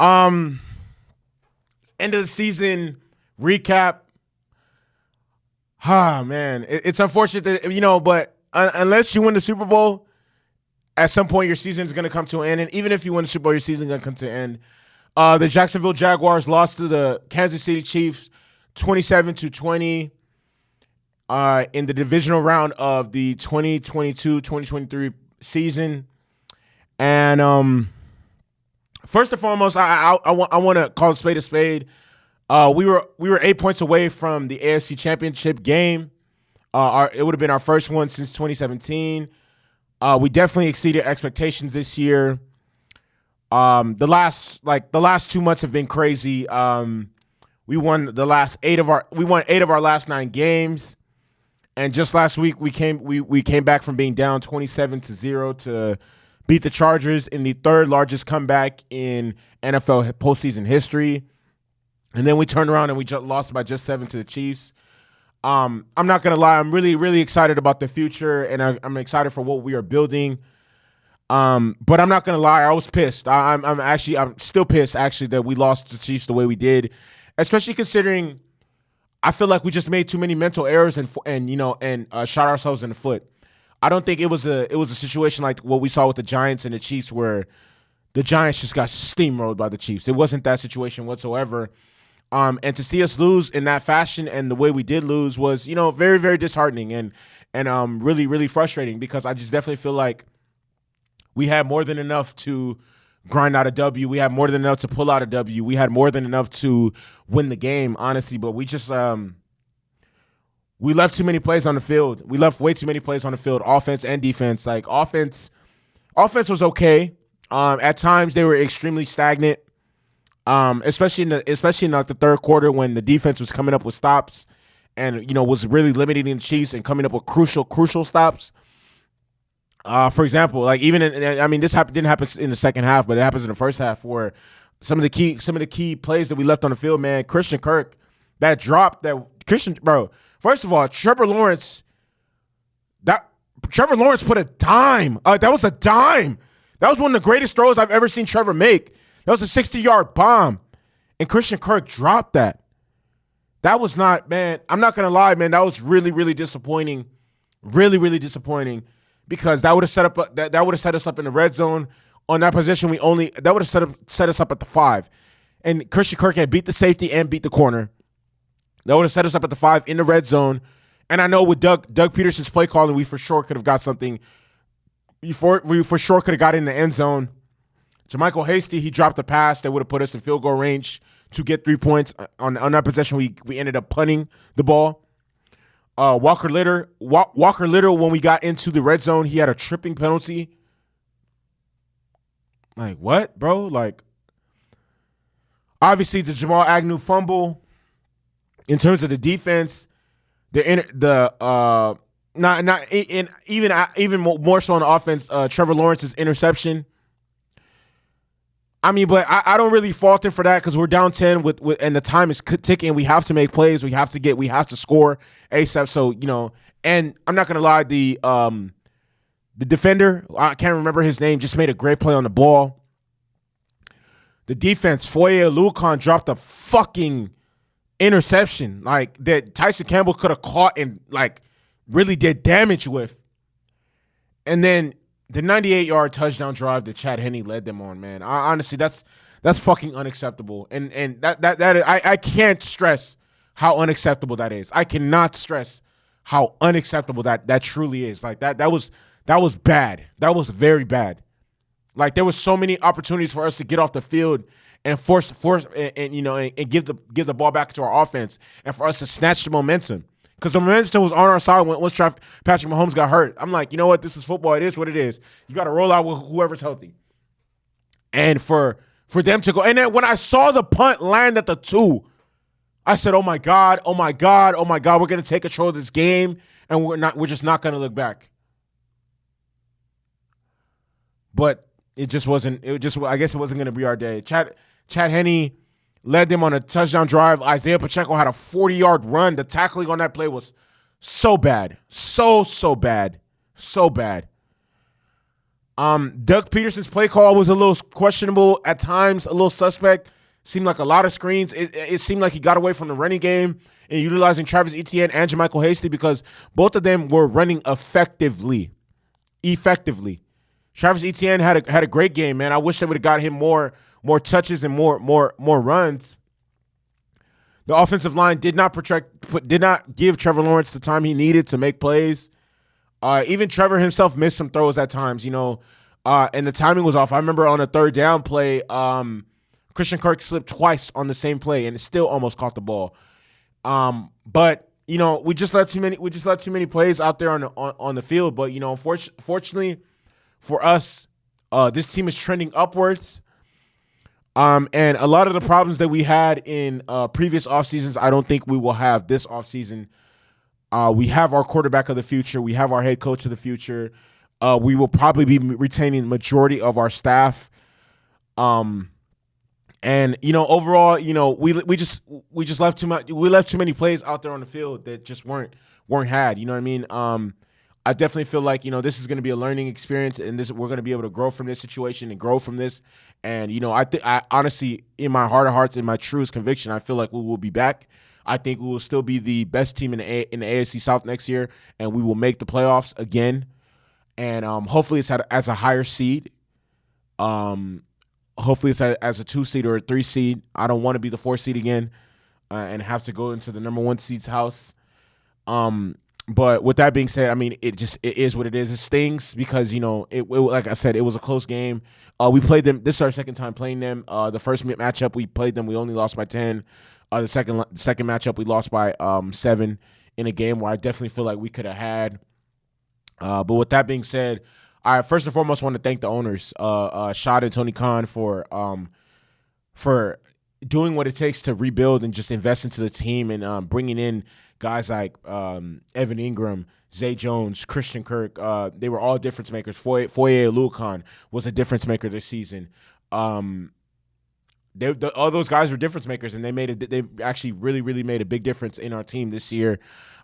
Um, End of the season recap. Ah, man, it's unfortunate that but unless you win the Super Bowl, at some point your season is going to come to an end, and even if you win the Super Bowl, your season is going to come to an end. The Jacksonville Jaguars lost to the Kansas City Chiefs, 27-20, in the divisional round of the 2022-2023 season, and first and foremost, I want to call a spade a spade. We were 8 points away from the AFC Championship game. It would have been our first one since 2017. We definitely exceeded expectations this year. The last 2 months have been crazy. We won 8 of our last 9 games, and just last week we came back from being down 27-0 to beat the Chargers in the third largest comeback in NFL postseason history. And then we turned around and we lost by just 7 to the Chiefs. I'm not going to lie. I'm really, really excited about the future, and I'm excited for what we are building. But I'm not going to lie. I was pissed. I'm still pissed, actually, that we lost to the Chiefs the way we did, especially considering I feel like we just made too many mental errors and shot ourselves in the foot. I don't think it was a situation like what we saw with the Giants and the Chiefs where the Giants just got steamrolled by the Chiefs. It wasn't that situation whatsoever. And to see us lose in that fashion and the way we did lose was, very, very disheartening and really, really frustrating, because I just definitely feel like we had more than enough to grind out a W. We had more than enough to pull out a W. We had more than enough to win the game, honestly. But we just we left too many plays on the field. We left way too many plays on the field, offense and defense. Like offense was okay. At times they were extremely stagnant. Especially in the third quarter when the defense was coming up with stops and was really limiting the Chiefs and coming up with crucial stops. For example, like this didn't happen in the second half, but it happens in the first half where some of the key plays that we left on the field, man. Christian Kirk, that drop that Christian, bro. First of all, Trevor Lawrence put a dime. That was a dime. That was one of the greatest throws I've ever seen Trevor make. That was a 60-yard bomb, and Christian Kirk dropped that. That was not, man, I'm not going to lie, man, that was really, really disappointing. Really, really disappointing, because that would have set us up in the red zone on that position. That would have set us up at the 5. And Christian Kirk had beat the safety and beat the corner. That would have set us up at the 5 in the red zone. And I know with Doug Peterson's play calling, we for sure could have got something. We for sure could have got in the end zone. JaMychal Hasty, he dropped a pass that would have put us in field goal range to get 3 points. On that possession, we ended up punting the ball. Walker Little, when we got into the red zone, he had a tripping penalty. Like, what, bro? Like, obviously the Jamal Agnew fumble. In terms of the defense, even more so on the offense, Trevor Lawrence's interception. I mean, but I don't really fault him for that, because we're down 10 with and the time is ticking. We have to make plays. We have to score ASAP. So, and I'm not gonna lie, the defender, I can't remember his name, just made a great play on the ball. The defense, Foye Oluokun, dropped a fucking interception like that Tyson Campbell could have caught and like really did damage with. And then the 98-yard touchdown drive that Chad Henne led them on, man. Honestly, that's fucking unacceptable. And that I can't stress how unacceptable that is. I cannot stress how unacceptable that truly is. Like that was bad. That was very bad. Like there was so many opportunities for us to get off the field and force and give the ball back to our offense, and for us to snatch the momentum. Because the momentum was on our side once Patrick Mahomes got hurt. I'm like, you know what? This is football. It is what it is. You got to roll out with whoever's healthy. And for them to go. And then when I saw the punt land at the 2, I said, oh, my God. We're going to take control of this game, and we're just not going to look back. But it just wasn't. I guess it wasn't going to be our day. Chad Henne led them on a touchdown drive. Isaiah Pacheco had a 40-yard run. The tackling on that play was so bad. So bad. So bad. Doug Peterson's play call was a little questionable at times, a little suspect. Seemed like a lot of screens. It seemed like he got away from the running game and utilizing Travis Etienne and Jermichael Hasty because both of them were running effectively. Travis Etienne had a great game, man. I wish they would have got him more touches and more runs. The offensive line did not give Trevor Lawrence the time he needed to make plays. Even Trevor himself missed some throws at times, and the timing was off. I remember on a third down play, Christian Kirk slipped twice on the same play, and it still almost caught the ball. But we just let too many plays out there on the field. But fortunately for us, this team is trending upwards. And a lot of the problems that we had in previous off seasons, I don't think we will have this off season. We have our quarterback of the future. We have our head coach of the future. We will probably be retaining the majority of our staff. And overall, we just left too much. We left too many plays out there on the field that just weren't had. You know what I mean? I definitely feel like this is going to be a learning experience, and we're going to be able to grow from this situation and grow from this. And I honestly, in my heart of hearts, in my truest conviction, I feel like we will be back. I think we will still be the best team in the AFC South next year, and we will make the playoffs again. And hopefully it's as a higher seed. Hopefully it's as a 2 seed or a 3 seed. I don't want to be the 4 seed again and have to go into the number 1 seed's house. But with that being said, I mean, it is what it is. It stings because, it like I said, it was a close game. We played them. This is our second time playing them. The first matchup we played them, we only lost by 10. The second matchup, we lost by 7 in a game where I definitely feel like we could have had. But with that being said, I first and foremost want to thank the owners, Shad and Tony Khan, for doing what it takes to rebuild and just invest into the team and bringing in guys like Evan Ingram, Zay Jones, Christian Kirk. They were all difference makers. Foye Oluokun was a difference maker this season. All those guys were difference makers, and they actually really made a big difference in our team this year.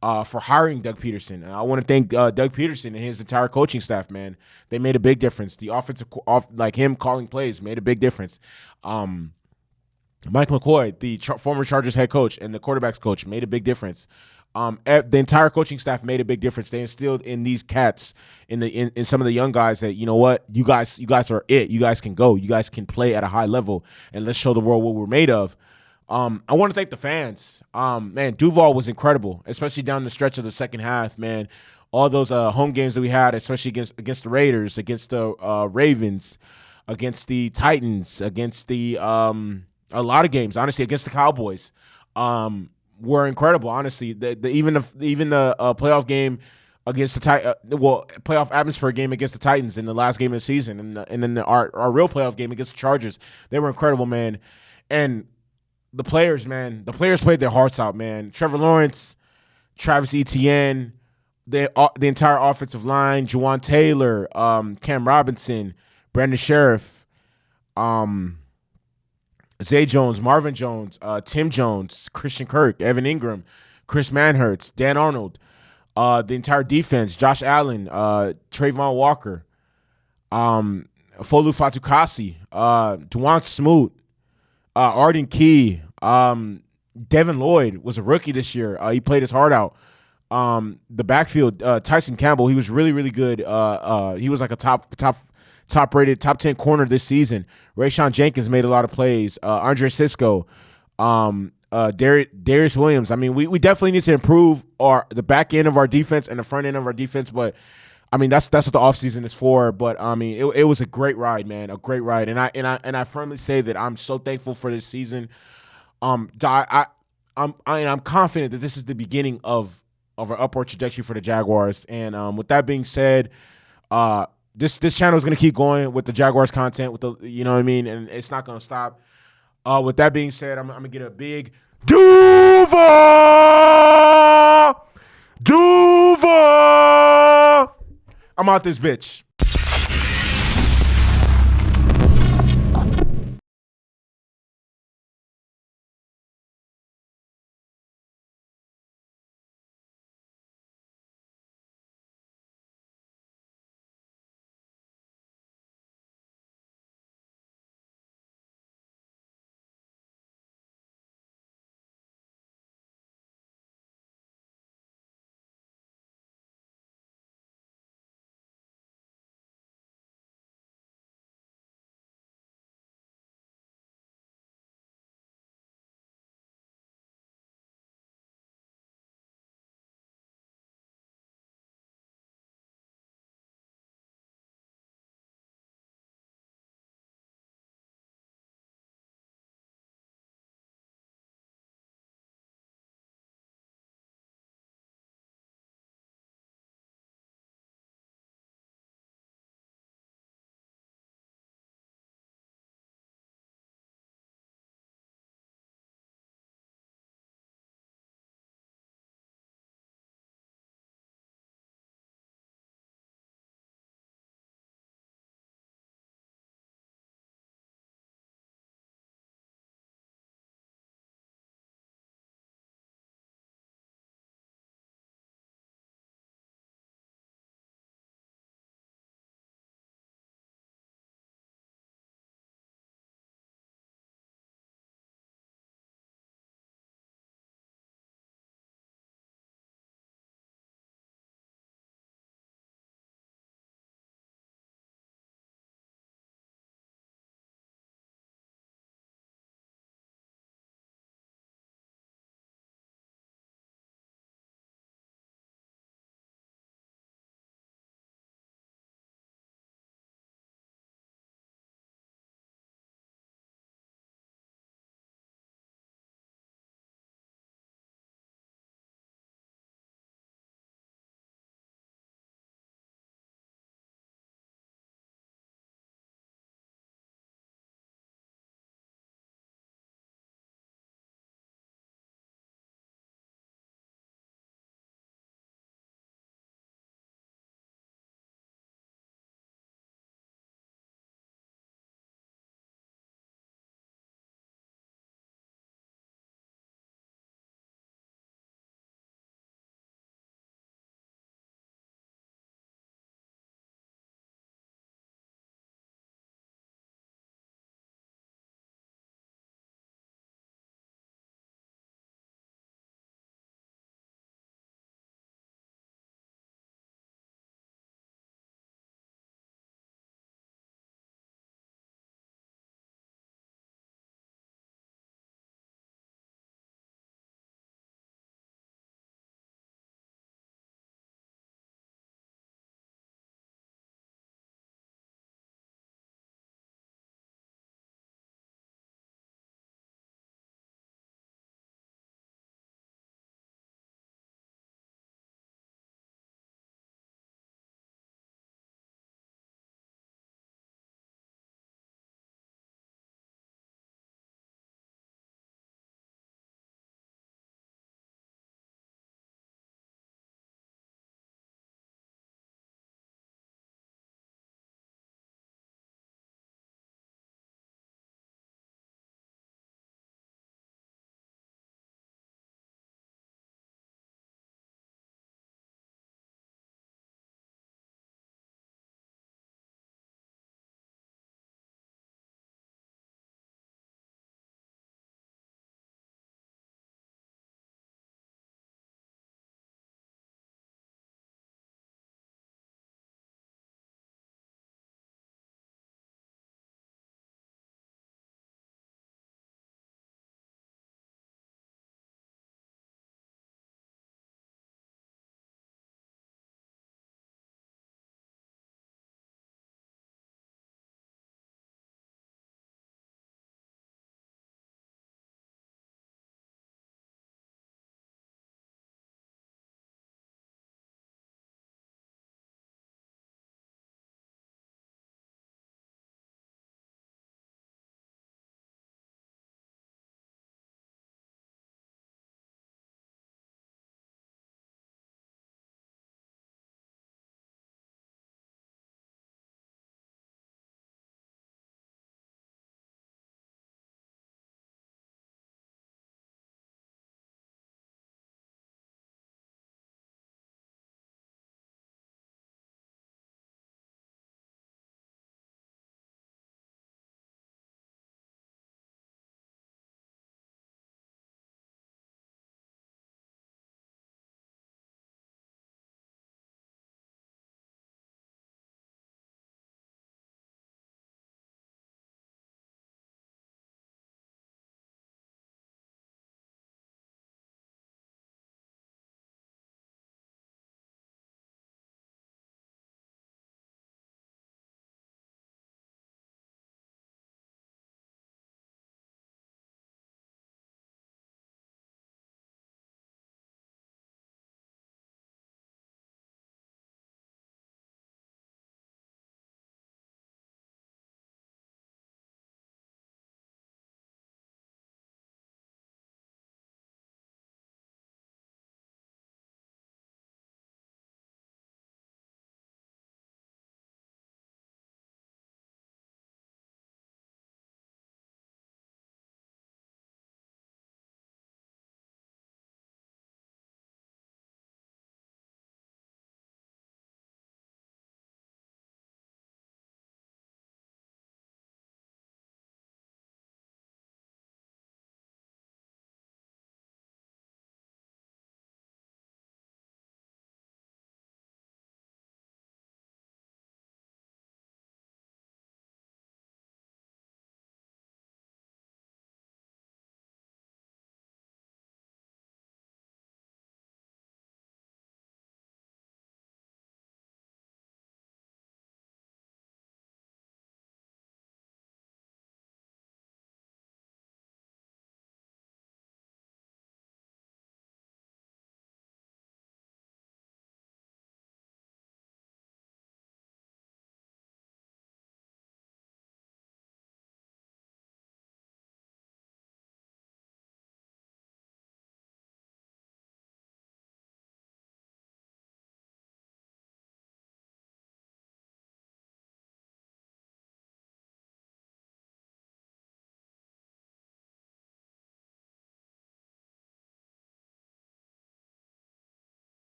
For hiring Doug Peterson. I want to thank Doug Peterson and his entire coaching staff, man. They made a big difference. The offensive, like him calling plays, made a big difference. Mike McCoy, the former Chargers head coach and the quarterback's coach, made a big difference. The entire coaching staff made a big difference. They instilled in these cats, in some of the young guys, that you guys are it. You guys can go. You guys can play at a high level, and let's show the world what we're made of. I want to thank the fans. Man, DUUUVAL was incredible, especially down the stretch of the second half, man. All those home games that we had, especially against the Raiders, against the Ravens, against the Titans, against the a lot of games, honestly, against the Cowboys, were incredible. Honestly, even the playoff game against the playoff atmosphere game against the Titans in the last game of the season, and then our real playoff game against the Chargers, they were incredible, man. And the players, man, played their hearts out, man. Trevor Lawrence, Travis Etienne, the entire offensive line, Juwan Taylor, Cam Robinson, Brandon Sheriff, Zay Jones, Marvin Jones, Tim Jones, Christian Kirk, Evan Ingram, Chris Manhertz, Dan Arnold, the entire defense, Josh Allen, Trayvon Walker, Folu Fatukasi, Dwan Smoot, Arden Key, Devin Lloyd was a rookie this year. He played his heart out. The backfield, Tyson Campbell, he was really good. He was like a top rated, top 10 corner this season. Rayshawn Jenkins made a lot of plays. Andre Sisco, Darius Williams. I mean, we definitely need to improve the back end of our defense and the front end of our defense, but I mean, that's what the offseason is for. But I mean, it was a great ride, man, a great ride. And I firmly say that I'm so thankful for this season. I'm confident that this is the beginning of an upward trajectory for the Jaguars. And with that being said, this channel is going to keep going with the Jaguars content, with the, you know what I mean, and it's not going to stop. With that being said, I'm going to get a big DUUUVAL. I'm out this bitch.